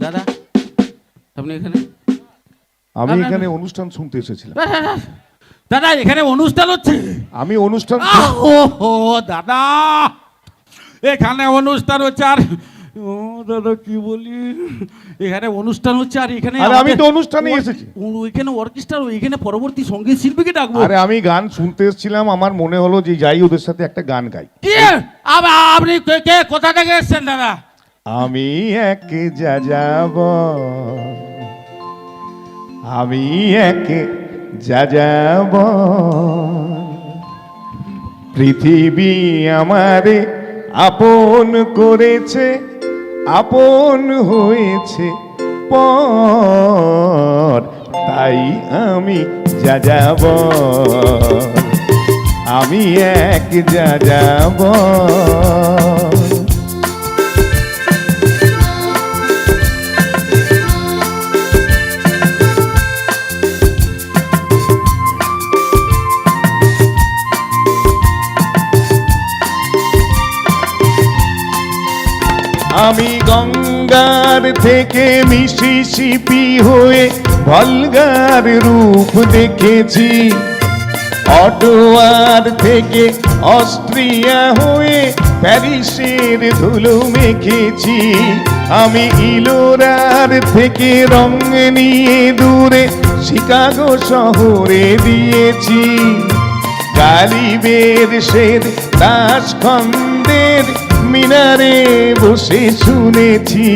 দাদা আপনি এখানে? আমি এখানে অনুষ্ঠান শুনতে এসেছিলাম। দাদা এখানে অনুষ্ঠান হচ্ছে? আমি অনুষ্ঠান ও দাদা এখানে অনুষ্ঠান হচ্ছে আর ও দাদা কি বলি এখানে অনুষ্ঠান হচ্ছে আর এখানে আমি তো অনুষ্ঠানে এসেছি। ওইখানে অর্কেস্ট্রা ওইখানে পরবর্তী সঙ্গীত শিল্পীকে ডাকবো। আরে আমি গান শুনতে এসেছিলাম, আমার মনে হলো যে যাই ওদের সাথে একটা গান গাই। কি আপনি কে কোথা থেকে এসেছেন দাদা? আমি এক যাযাবর, আমি এক যাযাবর, পৃথিবী আমারে আপন করেছে, আপন হয়েছে পর, তাই আমি যাযাবর, আমি এক যাযাবর। আমি গঙ্গার থেকে মিসিসিপি হয়ে ভলগার রূপ দেখেছি, অটোয়ার থেকে অস্ট্রিয়া হয়ে প্যারিসের ধুলো মেখেছি, আমি ইলোরার থেকে রং নিয়ে দূরে শিকাগো শহরে দিয়েছি, গালিবের শের দাসখন্দের মিনারে বসে শুনেছি,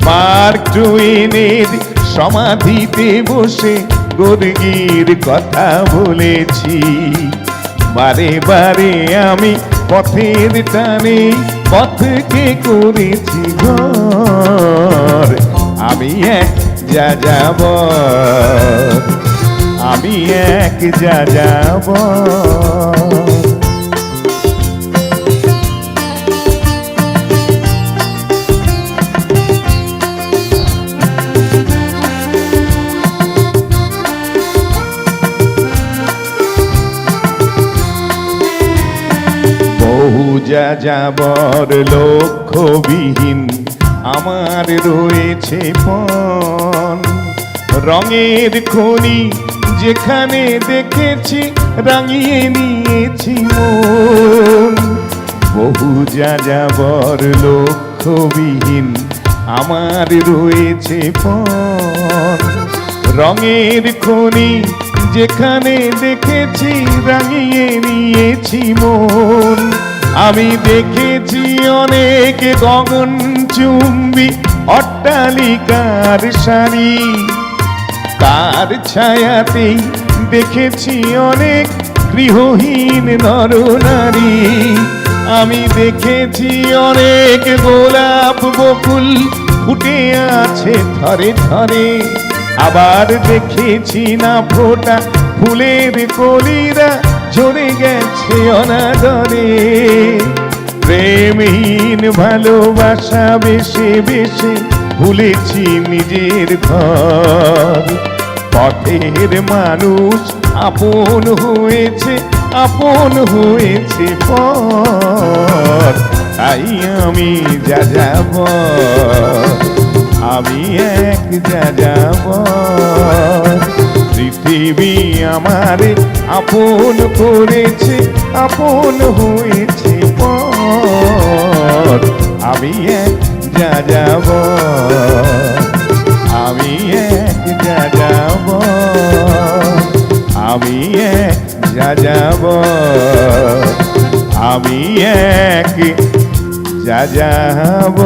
মার্ক টুয়েনের সমাধিতে বসে গর্গীর কথা বলেছি, বারে বারে আমি পথের টানে পথকে করেছি ঘর, আমি এক যাযাবর, আমি এক যাযাবর। বহু যাযাবর লক্ষ্যবিহীন আমার রয়েছে পণ, রঙের খনি যেখানে দেখেছি রাঙিয়ে নিয়েছি মন, বহু যাযাবর লক্ষ্যবিহীন আমার রয়েছে পণ, রঙের খনি যেখানে দেখেছি রাঙিয়ে নিয়েছি মন, আমি দেখেছি অনেক গগনচুম্বী অট্টালিকার সারি, তার ছায়াতেই দেখেছি অনেক গৃহহীন নরনারী, আমি দেখেছি অনেক গোলাপ বকুল ফুটে আছে থরে থরে, আবার দেখেছি না ফোটা ফুলের কলিরা ঝরে গেছে অনাদরে, প্রেমহীন ভালোবাসা বেশে বেশে ভুলেছি নিজের ঘর, পথের মানুষ আপন হয়েছে, আপন হয়েছে পর, তাই আমি যাযাবর, আমি এক যাযাবর, পৃথিবী আমারে আপন করেছে, আপন হয়েছে পর, আমি এক যাযাবর, আমি এক যাযাবর, আমি এক যাযাবর, আমি এক যাযাবর।